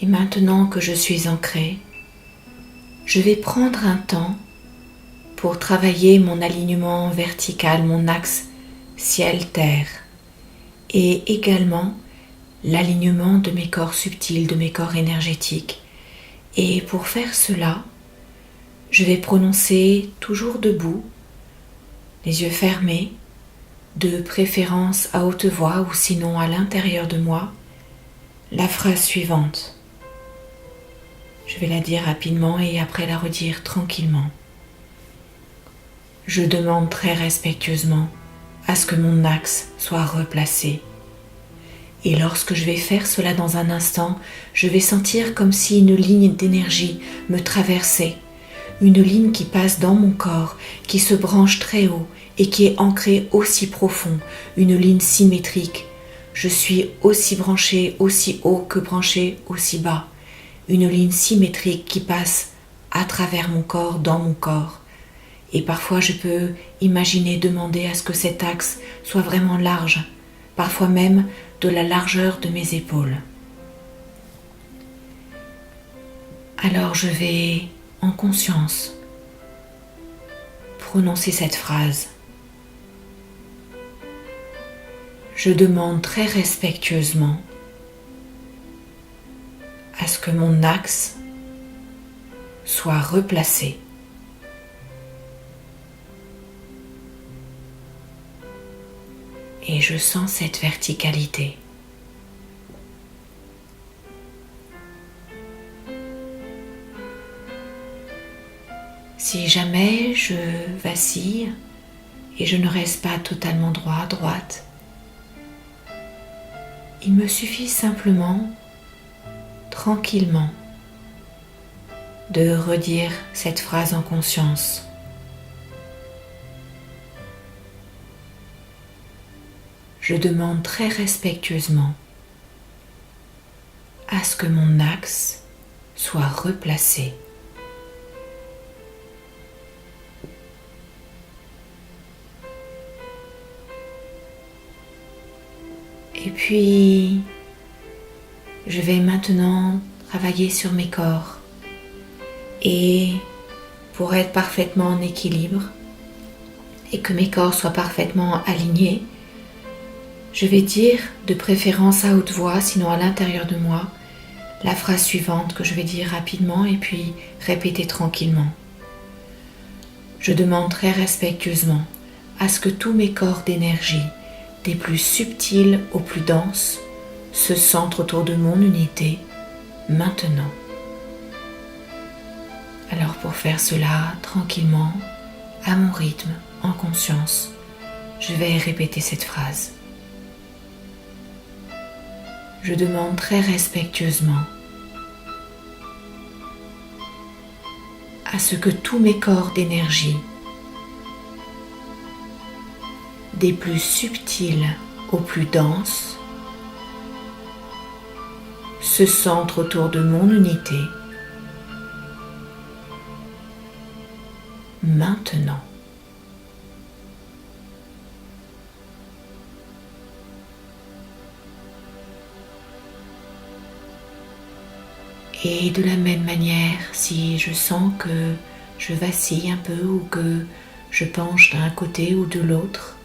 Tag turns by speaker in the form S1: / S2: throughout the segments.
S1: Et maintenant que je suis ancrée, je vais prendre un temps pour travailler mon alignement vertical, mon axe ciel-terre et également l'alignement de mes corps subtils, de mes corps énergétiques. Et pour faire cela, je vais prononcer toujours debout, les yeux fermés, de préférence à haute voix ou sinon à l'intérieur de moi, la phrase suivante. Je vais la dire rapidement et après la redire tranquillement. Je demande très respectueusement à ce que mon axe soit replacé. Et lorsque je vais faire cela dans un instant, je vais sentir comme si une ligne d'énergie me traversait, une ligne qui passe dans mon corps, qui se branche très haut et qui est ancrée aussi profond, une ligne symétrique. Je suis aussi branché aussi haut que branché aussi bas, une ligne symétrique qui passe à travers mon corps, dans mon corps. Et parfois je peux imaginer demander à ce que cet axe soit vraiment large, parfois même de la largeur de mes épaules. Alors je vais, en conscience, prononcer cette phrase. Je demande très respectueusement à ce que mon axe soit replacé. Et je sens cette verticalité. Si jamais je vacille et je ne reste pas totalement droite, il me suffit simplement, tranquillement, de redire cette phrase en conscience. Je demande très respectueusement à ce que mon axe soit replacé. Et puis, je vais maintenant travailler sur mes corps. Et pour être parfaitement en équilibre et que mes corps soient parfaitement alignés, je vais dire, de préférence à haute voix, sinon à l'intérieur de moi, la phrase suivante que je vais dire rapidement et puis répéter tranquillement. Je demande très respectueusement à ce que tous mes corps d'énergie, des plus subtils aux plus denses, se centrent autour de mon unité maintenant. Alors pour faire cela tranquillement, à mon rythme, en conscience, je vais répéter cette phrase. Je demande très respectueusement à ce que tous mes corps d'énergie, des plus subtils aux plus denses, se centrent autour de mon unité maintenant. Et de la même manière, si je sens que je vacille un peu ou que je penche d'un côté ou de l'autre,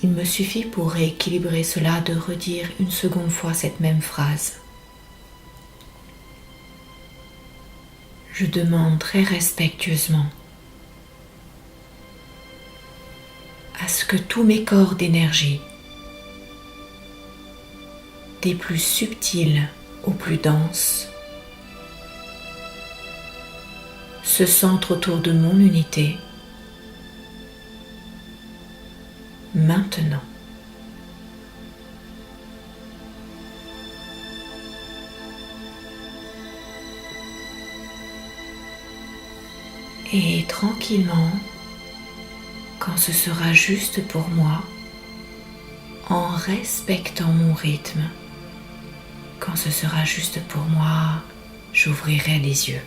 S1: il me suffit pour rééquilibrer cela de redire une seconde fois cette même phrase. Je demande très respectueusement à ce que tous mes corps d'énergie, des plus subtils aux plus denses, se centrent autour de mon unité maintenant. Et tranquillement, quand ce sera juste pour moi, en respectant mon rythme, quand ce sera juste pour moi, j'ouvrirai les yeux.